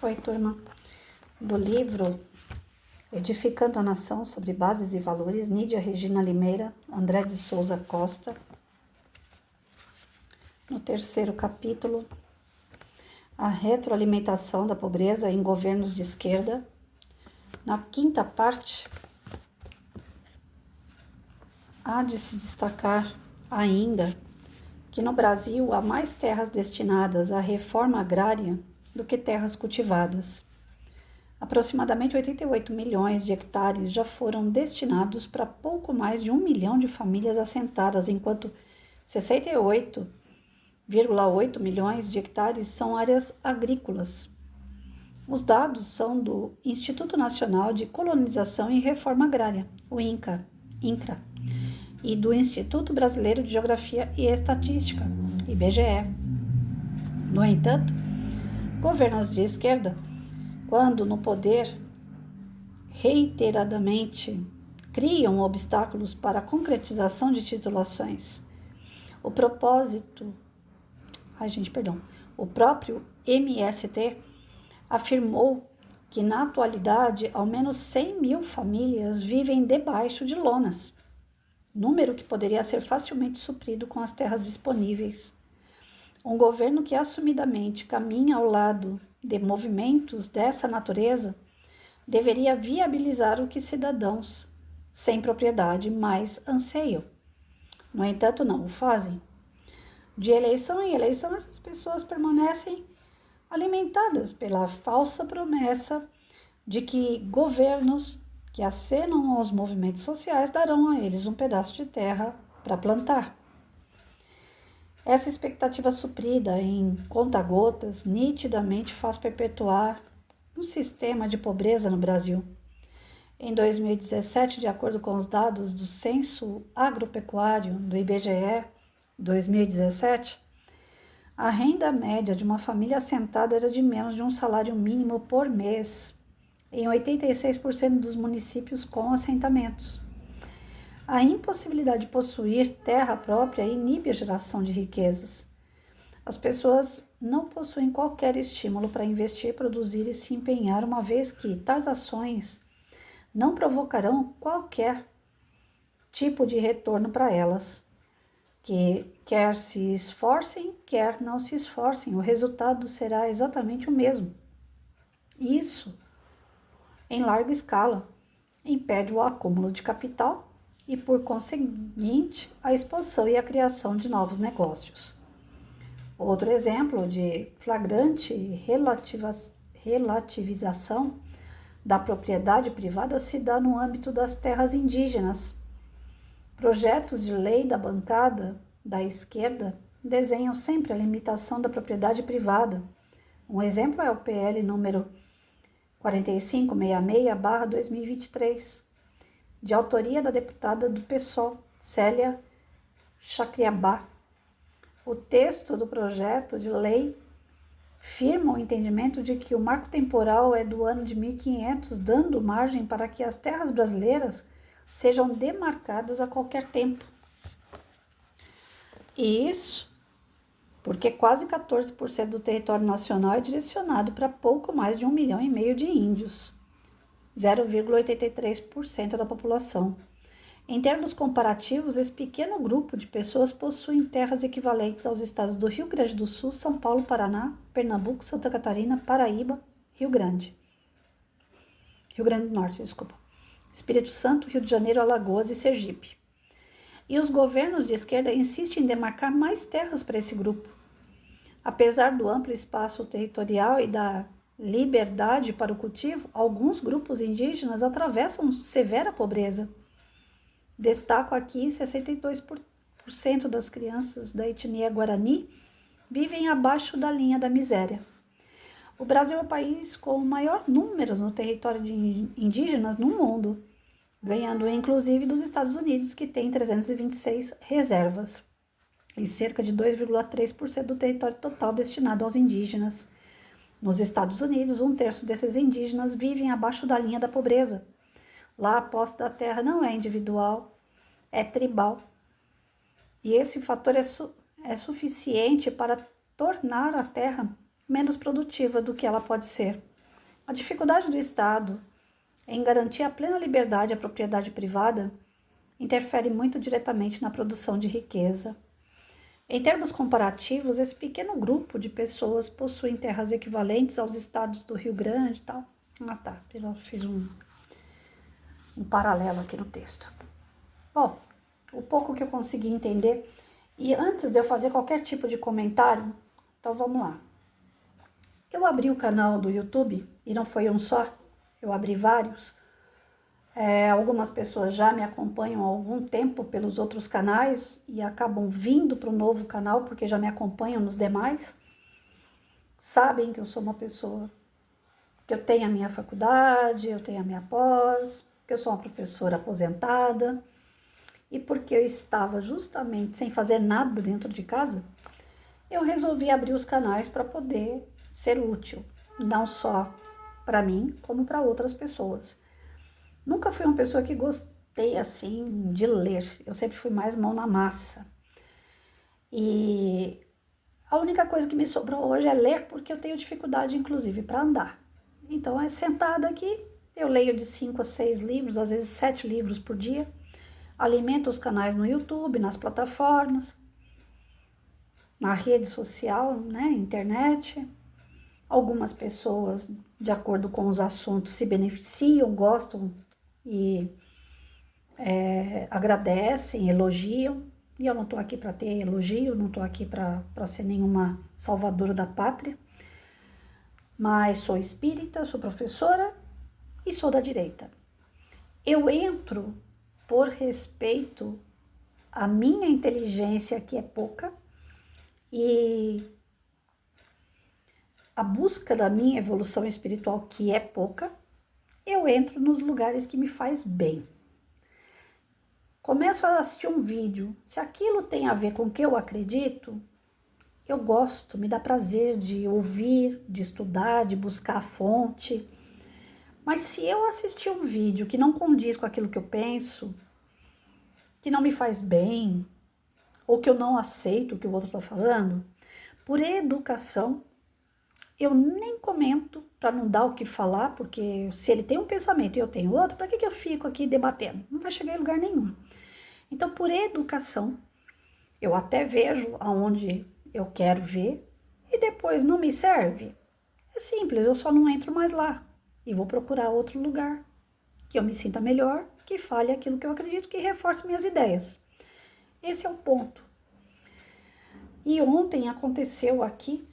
Oi, turma. Do livro Edificando a Nação sobre Bases e Valores, Nídia Regina Limeira, André de Souza Costa. No terceiro capítulo, a retroalimentação da pobreza em governos de esquerda. Na quinta parte, há de se destacar ainda que no Brasil há mais terras destinadas à reforma agrária do que terras cultivadas. Aproximadamente 88 milhões de hectares já foram destinados para pouco mais de 1 milhão de famílias assentadas, enquanto 68,8 milhões de hectares são áreas agrícolas. Os dados são do Instituto Nacional de Colonização e Reforma Agrária, o INCRA, e do Instituto Brasileiro de Geografia e Estatística, IBGE. No entanto, governos de esquerda, quando no poder, reiteradamente criam obstáculos para a concretização de titulações. O próprio MST afirmou que, na atualidade, ao menos 100 mil famílias vivem debaixo de lonas, número que poderia ser facilmente suprido com as terras disponíveis. Um governo que assumidamente caminha ao lado de movimentos dessa natureza deveria viabilizar o que cidadãos sem propriedade mais anseiam. No entanto, não o fazem. De eleição em eleição, essas pessoas permanecem alimentadas pela falsa promessa de que governos que acenam aos movimentos sociais darão a eles um pedaço de terra para plantar. Essa expectativa suprida em conta-gotas nitidamente faz perpetuar um sistema de pobreza no Brasil. Em 2017, de acordo com os dados do Censo Agropecuário do IBGE 2017, a renda média de uma família assentada era de menos de um salário mínimo por mês, em 86% dos municípios com assentamentos. A impossibilidade de possuir terra própria inibe a geração de riquezas. As pessoas não possuem qualquer estímulo para investir, produzir e se empenhar, uma vez que tais ações não provocarão qualquer tipo de retorno para elas, que quer se esforcem, quer não se esforcem, o resultado será exatamente o mesmo. Isso, em larga escala, impede o acúmulo de capital e, por conseguinte, a expansão e a criação de novos negócios. Outro exemplo de flagrante relativização da propriedade privada se dá no âmbito das terras indígenas. Projetos de lei da bancada da esquerda desenham sempre a limitação da propriedade privada. Um exemplo é o PL número 4566/2023, de autoria da deputada do PSOL, Célia Chacriabá. O texto do projeto de lei firma o entendimento de que o marco temporal é do ano de 1500, dando margem para que as terras brasileiras sejam demarcadas a qualquer tempo. E isso porque quase 14% do território nacional é direcionado para pouco mais de 1,5 milhão de índios, 0,83% da população. Em termos comparativos, esse pequeno grupo de pessoas possui terras equivalentes aos estados do Rio Grande do Sul, São Paulo, Paraná, Pernambuco, Santa Catarina, Paraíba, Rio Grande do Norte, Espírito Santo, Rio de Janeiro, Alagoas e Sergipe. E os governos de esquerda insistem em demarcar mais terras para esse grupo. Apesar do amplo espaço territorial e da liberdade para o cultivo, alguns grupos indígenas atravessam severa pobreza. Destaco aqui 62% das crianças da etnia Guarani vivem abaixo da linha da miséria. O Brasil é o país com o maior número no território de indígenas no mundo, ganhando inclusive dos Estados Unidos, que tem 326 reservas, e cerca de 2,3% do território total destinado aos indígenas. Nos Estados Unidos, 1/3 desses indígenas vivem abaixo da linha da pobreza. Lá, a posse da terra não é individual, é tribal. E esse fator é suficiente para tornar a terra menos produtiva do que ela pode ser. A dificuldade do Estado em garantir a plena liberdade à propriedade privada interfere muito diretamente na produção de riqueza. Em termos comparativos, esse pequeno grupo de pessoas possui terras equivalentes aos estados do Rio Grande e tal. Ah, tá. Eu fiz um paralelo aqui no texto. Bom, o pouco que eu consegui entender. E antes de eu fazer qualquer tipo de comentário, então vamos lá. Eu abri o canal do YouTube, e não foi um só, eu abri vários. Algumas pessoas já me acompanham há algum tempo pelos outros canais e acabam vindo para o novo canal porque já me acompanham nos demais. Sabem que eu sou uma pessoa que eu tenho a minha faculdade, eu tenho a minha pós, que eu sou uma professora aposentada. E porque eu estava justamente sem fazer nada dentro de casa, eu resolvi abrir os canais para poder ser útil, não só para mim, como para outras pessoas. Nunca fui uma pessoa que gostei assim de ler, eu sempre fui mais mão na massa. E a única coisa que me sobrou hoje é ler, porque eu tenho dificuldade, inclusive, para andar. Então, sentada aqui, eu leio de 5 a 6 livros, às vezes 7 livros por dia. Alimento os canais no YouTube, nas plataformas, na rede social, né, internet. Algumas pessoas, de acordo com os assuntos, se beneficiam, gostam e agradecem, elogiam. E eu não estou aqui para ter elogio, não estou aqui para ser nenhuma salvadora da pátria. Mas sou espírita, sou professora e sou da direita. Eu entro por respeito à minha inteligência, que é pouca, e a busca da minha evolução espiritual, que é pouca, eu entro nos lugares que me faz bem. Começo a assistir um vídeo, se aquilo tem a ver com o que eu acredito, eu gosto, me dá prazer de ouvir, de estudar, de buscar a fonte. Mas se eu assistir um vídeo que não condiz com aquilo que eu penso, que não me faz bem, ou que eu não aceito o que o outro está falando, por educação, eu nem comento para não dar o que falar, porque se ele tem um pensamento e eu tenho outro, para que eu fico aqui debatendo? Não vai chegar em lugar nenhum. Então, por educação, eu até vejo aonde eu quero ver e depois não me serve. É simples, eu só não entro mais lá e vou procurar outro lugar que eu me sinta melhor, que fale aquilo que eu acredito, que reforce minhas ideias. Esse é o ponto. E ontem aconteceu aqui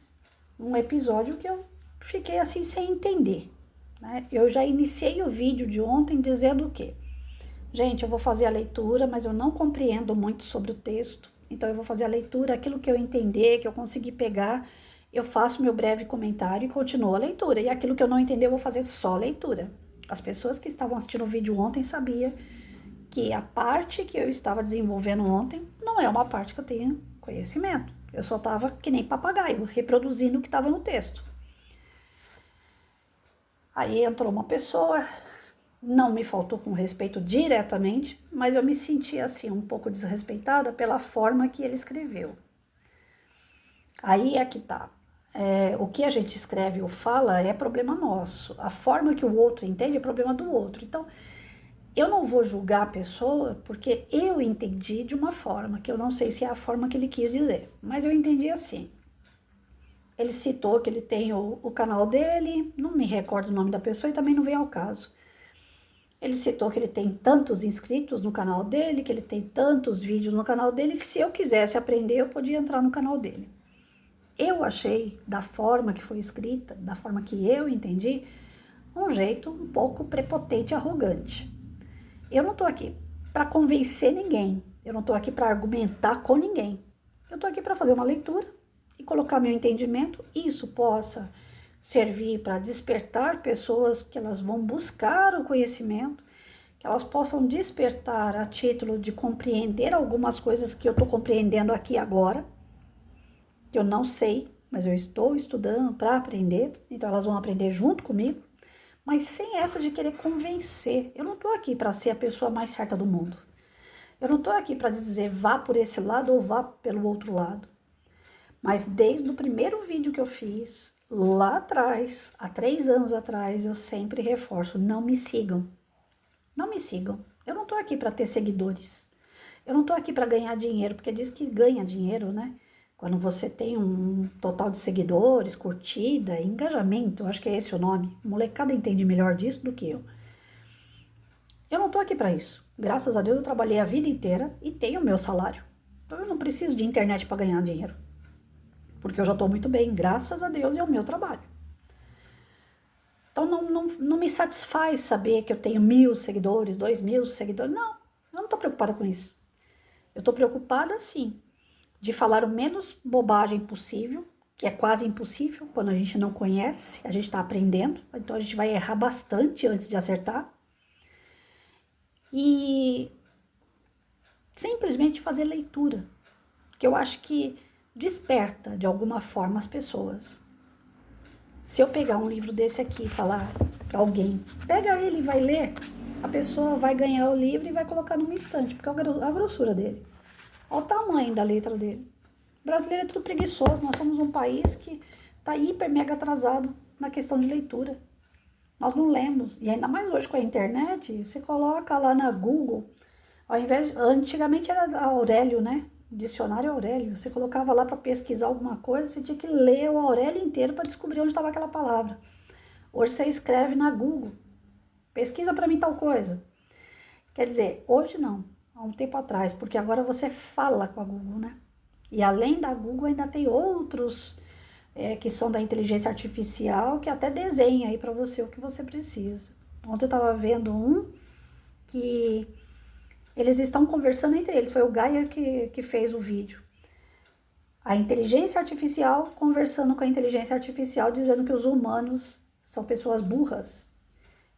um episódio que eu fiquei assim sem entender, né? Eu já iniciei o vídeo de ontem dizendo o quê? Gente, eu vou fazer a leitura, mas eu não compreendo muito sobre o texto, então eu vou fazer a leitura, aquilo que eu entender, que eu conseguir pegar, eu faço meu breve comentário e continuo a leitura, e aquilo que eu não entender eu vou fazer só leitura. As pessoas que estavam assistindo o vídeo ontem sabiam que a parte que eu estava desenvolvendo ontem não é uma parte que eu tenho conhecimento. Eu só estava que nem papagaio, reproduzindo o que estava no texto. Aí entrou uma pessoa, não me faltou com respeito diretamente, mas eu me senti assim um pouco desrespeitada pela forma que ele escreveu. Aí é que tá. O que a gente escreve ou fala é problema nosso. A forma que o outro entende é problema do outro. Então, eu não vou julgar a pessoa porque eu entendi de uma forma, que eu não sei se é a forma que ele quis dizer, mas eu entendi assim. Ele citou que ele tem o canal dele, não me recordo o nome da pessoa e também não vem ao caso. Ele citou que ele tem tantos inscritos no canal dele, que ele tem tantos vídeos no canal dele, que se eu quisesse aprender, eu podia entrar no canal dele. Eu achei, da forma que foi escrita, da forma que eu entendi, um jeito um pouco prepotente e arrogante. Eu não estou aqui para convencer ninguém, eu não estou aqui para argumentar com ninguém. Eu estou aqui para fazer uma leitura e colocar meu entendimento, isso possa servir para despertar pessoas que elas vão buscar o conhecimento, que elas possam despertar a título de compreender algumas coisas que eu estou compreendendo aqui agora, que eu não sei, mas eu estou estudando para aprender, então elas vão aprender junto comigo, mas sem essa de querer convencer. Eu não estou aqui para ser a pessoa mais certa do mundo. Eu não estou aqui para dizer vá por esse lado ou vá pelo outro lado. Mas desde o primeiro vídeo que eu fiz, lá atrás, há 3 anos atrás, eu sempre reforço, não me sigam. Não me sigam. Eu não tô aqui para ter seguidores. Eu não tô aqui para ganhar dinheiro, porque diz que ganha dinheiro, né? Quando você tem um total de seguidores, curtida, engajamento, acho que é esse o nome. A molecada entende melhor disso do que eu. Eu não tô aqui para isso. Graças a Deus eu trabalhei a vida inteira e tenho o meu salário. Então eu não preciso de internet para ganhar dinheiro. Porque eu já tô muito bem, graças a Deus, e ao meu trabalho. Então não me satisfaz saber que eu tenho 1.000 seguidores, 2.000 seguidores. Não, eu não estou preocupada com isso. Eu estou preocupada, sim, de falar o menos bobagem possível, que é quase impossível quando a gente não conhece, a gente está aprendendo, então a gente vai errar bastante antes de acertar. E simplesmente fazer leitura, que eu acho que desperta de alguma forma as pessoas. Se eu pegar um livro desse aqui e falar para alguém, pega ele e vai ler, a pessoa vai ganhar o livro e vai colocar numa estante, porque é a grossura dele. Olha o tamanho da letra dele. O brasileiro é tudo preguiçoso, nós somos um país que está hiper mega atrasado na questão de leitura. Nós não lemos, e ainda mais hoje com a internet, você coloca lá na Google, ao invés de, antigamente era Aurélio, né? Dicionário Aurélio. Você colocava lá para pesquisar alguma coisa, você tinha que ler o Aurélio inteiro para descobrir onde estava aquela palavra. Hoje você escreve na Google, pesquisa para mim tal coisa. Quer dizer, hoje não, há um tempo atrás, porque agora você fala com a Google, né? E além da Google ainda tem outros que são da inteligência artificial que até desenha aí para você o que você precisa. Ontem eu estava vendo um que eles estão conversando entre eles, foi o Geyer que fez o vídeo. A inteligência artificial conversando com a inteligência artificial, dizendo que os humanos são pessoas burras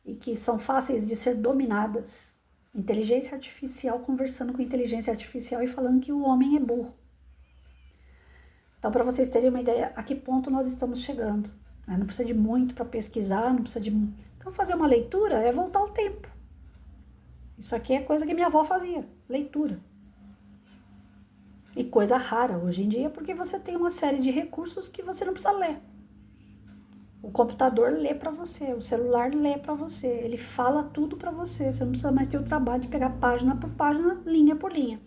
e que são fáceis de ser dominadas. Inteligência artificial conversando com inteligência artificial e falando que o homem é burro. Então, para vocês terem uma ideia a que ponto nós estamos chegando. Né? Não precisa de muito para pesquisar, não precisa de... Então, fazer uma leitura é voltar ao tempo. Isso aqui é coisa que minha avó fazia, leitura. E coisa rara hoje em dia, porque você tem uma série de recursos que você não precisa ler. O computador lê para você, o celular lê para você, ele fala tudo para você. Você não precisa mais ter o trabalho de pegar página por página, linha por linha.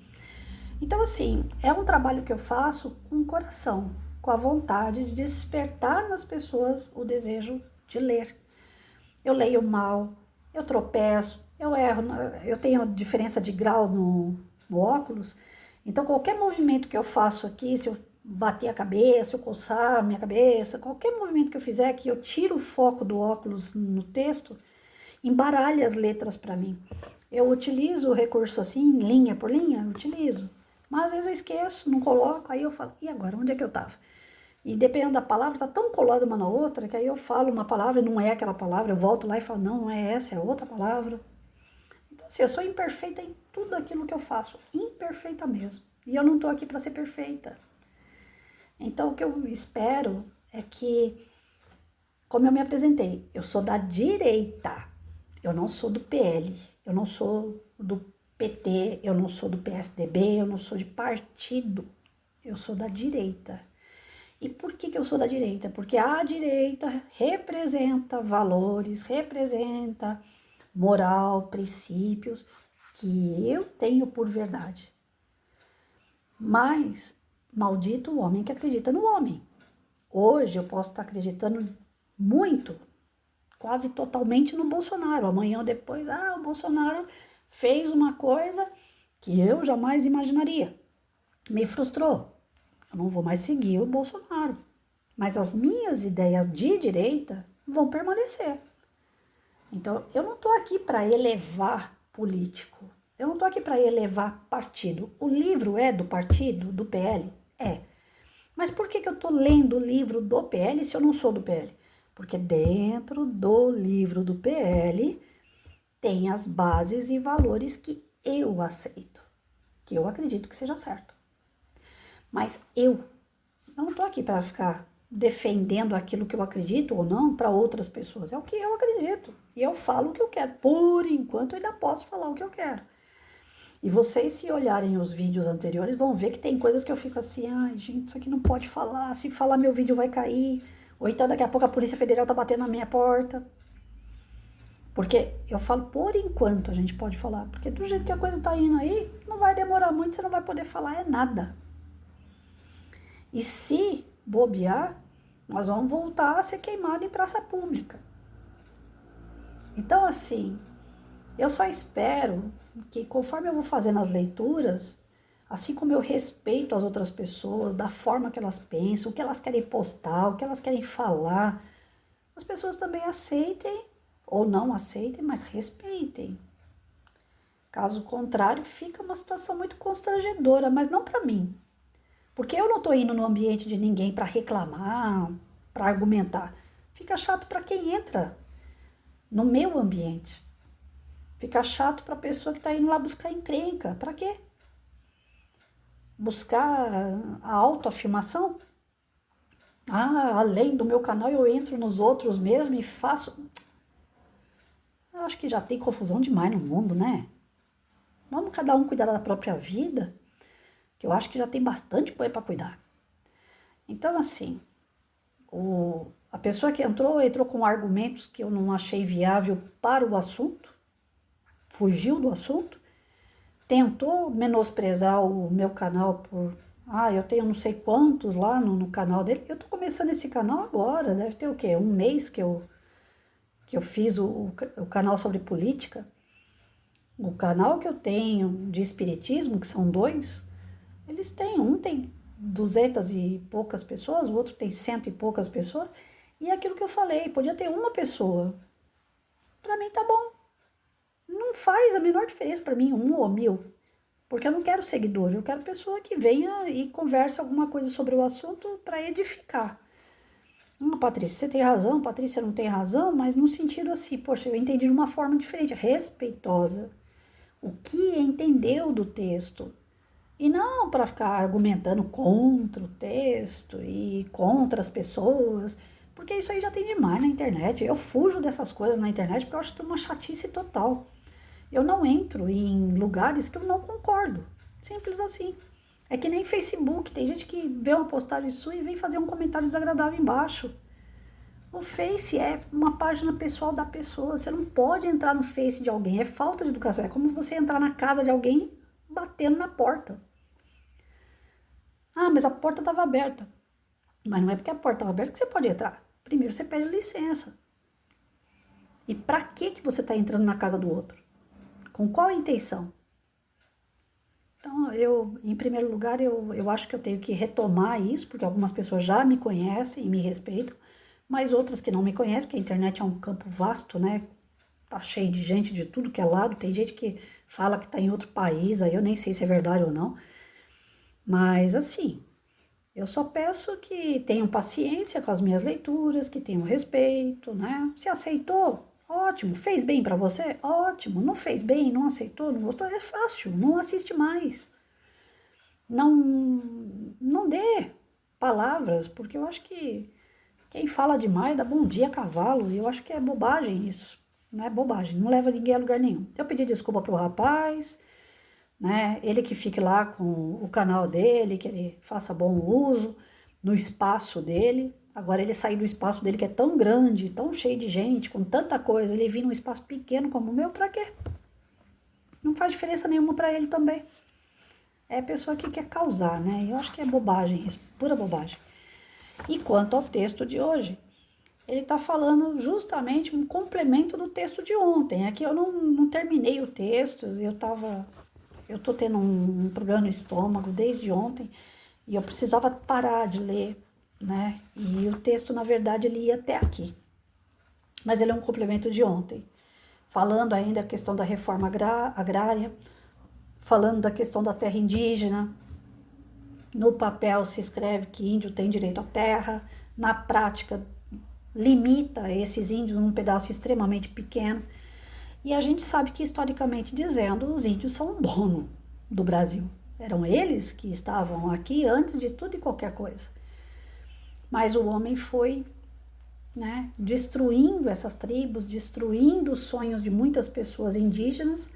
Então, assim, é um trabalho que eu faço com o coração, com a vontade de despertar nas pessoas o desejo de ler. Eu leio mal, eu tropeço, eu erro, eu tenho diferença de grau no óculos, então qualquer movimento que eu faço aqui, se eu bater a cabeça, se eu coçar a minha cabeça, qualquer movimento que eu fizer que eu tiro o foco do óculos no texto, embaralha as letras para mim. Eu utilizo o recurso assim, linha por linha, utilizo. Mas às vezes eu esqueço, não coloco, aí eu falo, e agora, onde é que eu tava? E dependendo da palavra, tá tão colada uma na outra, que aí eu falo uma palavra e não é aquela palavra, eu volto lá e falo, não é essa, é outra palavra. Então assim, eu sou imperfeita em tudo aquilo que eu faço, imperfeita mesmo. E eu não tô aqui para ser perfeita. Então o que eu espero é que, como eu me apresentei, eu sou da direita, eu não sou do PL, eu não sou do PT, eu não sou do PSDB, eu não sou de partido, eu sou da direita. E por que eu sou da direita? Porque a direita representa valores, representa moral, princípios que eu tenho por verdade. Mas maldito o homem que acredita no homem. Hoje eu posso estar acreditando muito, quase totalmente no Bolsonaro. Amanhã ou depois, o Bolsonaro fez uma coisa que eu jamais imaginaria. Me frustrou. Eu não vou mais seguir o Bolsonaro. Mas as minhas ideias de direita vão permanecer. Então, eu não estou aqui para elevar político. Eu não estou aqui para elevar partido. O livro é do partido, do PL? É. Mas por que eu estou lendo o livro do PL se eu não sou do PL? Porque dentro do livro do PL tem as bases e valores que eu aceito, que eu acredito que seja certo. Mas eu não estou aqui para ficar defendendo aquilo que eu acredito ou não para outras pessoas. É o que eu acredito. E eu falo o que eu quero. Por enquanto, eu ainda posso falar o que eu quero. E vocês, se olharem os vídeos anteriores, vão ver que tem coisas que eu fico assim, ai, gente, isso aqui não pode falar. Se falar, meu vídeo vai cair. Ou então daqui a pouco a Polícia Federal tá batendo na minha porta. Porque eu falo por enquanto a gente pode falar, porque do jeito que a coisa tá indo aí, não vai demorar muito, você não vai poder falar é nada. E se bobear, nós vamos voltar a ser queimado em praça pública. Então, assim, eu só espero que conforme eu vou fazendo as leituras, assim como eu respeito as outras pessoas, da forma que elas pensam, o que elas querem postar, o que elas querem falar, as pessoas também aceitem ou não aceitem, mas respeitem. Caso contrário, fica uma situação muito constrangedora, mas não para mim. Porque eu não estou indo no ambiente de ninguém para reclamar, para argumentar. Fica chato para quem entra no meu ambiente. Fica chato para a pessoa que está indo lá buscar encrenca. Para quê? Buscar a autoafirmação? Ah, além do meu canal eu entro nos outros mesmo e faço... Eu acho que já tem confusão demais no mundo, né? Vamos cada um cuidar da própria vida, que eu acho que já tem bastante coisa para cuidar. Então, assim, a pessoa que entrou com argumentos que eu não achei viável para o assunto, fugiu do assunto, tentou menosprezar o meu canal por... eu tenho não sei quantos lá no canal dele. Eu tô começando esse canal agora, deve ter o quê? Um mês que eu fiz o canal sobre política. O canal que eu tenho de espiritismo, que são 2, eles têm, um tem 200 e poucas pessoas, o outro tem 100 e poucas pessoas, e é aquilo que eu falei, podia ter uma pessoa. Para mim tá bom. Não faz a menor diferença para mim, 1 ou 1000, porque eu não quero seguidor, eu quero pessoa que venha e converse alguma coisa sobre o assunto para edificar. Patrícia, você tem razão, Patrícia não tem razão, mas no sentido assim, poxa, eu entendi de uma forma diferente, respeitosa. O que entendeu do texto. E não para ficar argumentando contra o texto e contra as pessoas, porque isso aí já tem demais na internet. Eu fujo dessas coisas na internet porque eu acho uma chatice total. Eu não entro em lugares que eu não concordo. Simples assim. É que nem Facebook, tem gente que vê uma postagem sua e vem fazer um comentário desagradável embaixo. O Face é uma página pessoal da pessoa. Você não pode entrar no Face de alguém. É falta de educação. É como você entrar na casa de alguém batendo na porta. Mas a porta estava aberta. Mas não é porque a porta estava aberta que você pode entrar. Primeiro você pede licença. E para que você está entrando na casa do outro? Com qual intenção? Então, em primeiro lugar, eu acho que eu tenho que retomar isso, porque algumas pessoas já me conhecem e me respeitam, mas outras que não me conhecem, porque a internet é um campo vasto, né? Tá cheio de gente de tudo que é lado, tem gente que fala que tá em outro país, aí eu nem sei se é verdade ou não. Mas assim, eu só peço que tenham paciência com as minhas leituras, que tenham respeito, né? Se aceitou, ótimo. Fez bem pra você? Ótimo. Não fez bem, não aceitou, não gostou? É fácil, não assiste mais. Não dê palavras, porque eu acho que quem fala demais dá bom dia a cavalo, e eu acho que é bobagem isso, né? Bobagem, não leva ninguém a lugar nenhum. Eu pedi desculpa pro rapaz, né? Ele que fique lá com o canal dele, que ele faça bom uso no espaço dele. Agora ele sair do espaço dele que é tão grande, tão cheio de gente, com tanta coisa, ele vir num espaço pequeno como o meu, pra quê? Não faz diferença nenhuma pra ele também. É a pessoa que quer causar, né? Eu acho que é bobagem isso, pura bobagem. E quanto ao texto de hoje, ele está falando justamente um complemento do texto de ontem. Aqui eu não terminei o texto, eu tô tendo um problema no estômago desde ontem e eu precisava parar de ler, né? E o texto, na verdade, ele ia até aqui. Mas ele é um complemento de ontem, falando ainda a questão da reforma agrária, falando da questão da terra indígena. No papel se escreve que índio tem direito à terra, na prática limita esses índios num pedaço extremamente pequeno. E a gente sabe que, historicamente dizendo, os índios são o dono do Brasil. Eram eles que estavam aqui antes de tudo e qualquer coisa. Mas o homem foi, né, destruindo essas tribos, destruindo os sonhos de muitas pessoas indígenas,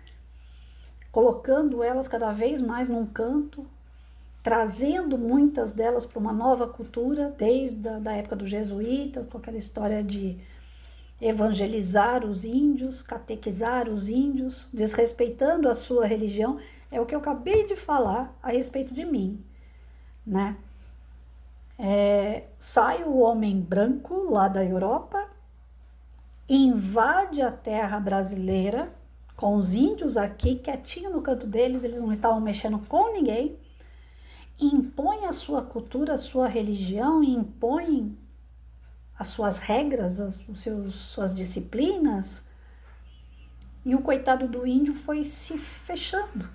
colocando elas cada vez mais num canto, trazendo muitas delas para uma nova cultura, desde a da época dos jesuítas, com aquela história de evangelizar os índios, catequizar os índios, desrespeitando a sua religião. É o que eu acabei de falar a respeito de mim, né? Sai o homem branco lá da Europa, invade a terra brasileira, com os índios aqui quietinho no canto deles, eles não estavam mexendo com ninguém, impõe a sua cultura, a sua religião, impõe as suas regras, suas disciplinas, e o coitado do índio foi se fechando,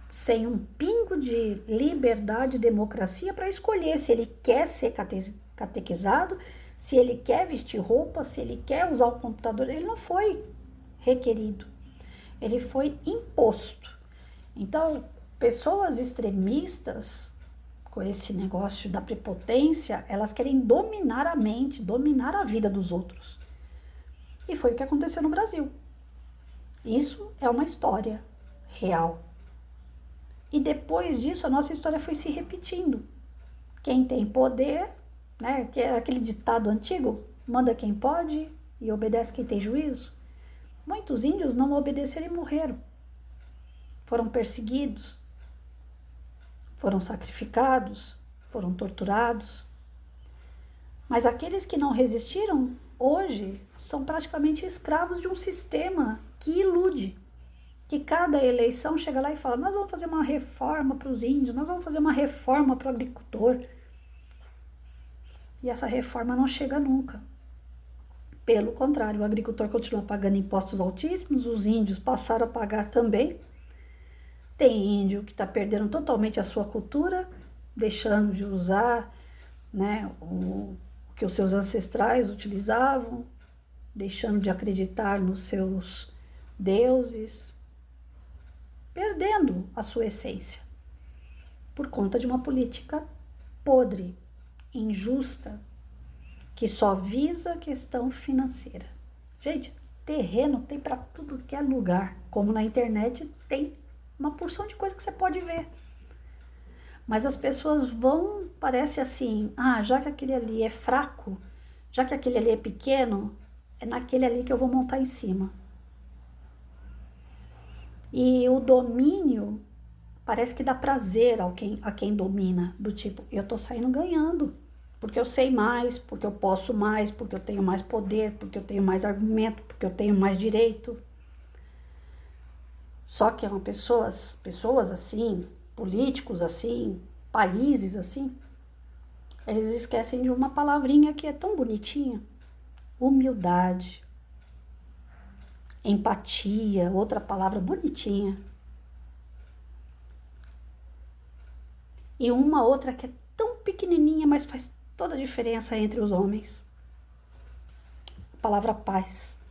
sem um pingo de liberdade e democracia para escolher se ele quer ser catequizado, se ele quer vestir roupa, se ele quer usar o computador. Ele não foi requerido, ele foi imposto. Então, pessoas extremistas, com esse negócio da prepotência, elas querem dominar a mente, dominar a vida dos outros. E foi o que aconteceu no Brasil. Isso é uma história real. E depois disso, a nossa história foi se repetindo. Quem tem poder, né, que é aquele ditado antigo, manda quem pode e obedece quem tem juízo. Muitos índios não obedeceram e morreram. Foram perseguidos, foram sacrificados, foram torturados. Mas aqueles que não resistiram, hoje, são praticamente escravos de um sistema que ilude. Que cada eleição chega lá e fala, nós vamos fazer uma reforma para os índios, nós vamos fazer uma reforma para o agricultor. E essa reforma não chega nunca. Pelo contrário, o agricultor continua pagando impostos altíssimos, os índios passaram a pagar também. Tem índio que está perdendo totalmente a sua cultura, deixando de usar, né, o que os seus ancestrais utilizavam, deixando de acreditar nos seus deuses, perdendo a sua essência, por conta de uma política podre, injusta, que só visa a questão financeira. Gente, terreno tem para tudo que é lugar, como na internet tem uma porção de coisa que você pode ver. Mas as pessoas vão, parece assim, já que aquele ali é fraco, já que aquele ali é pequeno, é naquele ali que eu vou montar em cima. E o domínio parece que dá prazer a quem domina, do tipo, eu tô saindo ganhando, porque eu sei mais, porque eu posso mais, porque eu tenho mais poder, porque eu tenho mais argumento, porque eu tenho mais direito. Só que pessoas assim, políticos assim, países assim, eles esquecem de uma palavrinha que é tão bonitinha: humildade, empatia, outra palavra bonitinha. E uma outra que é tão pequenininha, mas faz toda a diferença entre os homens: a palavra paz.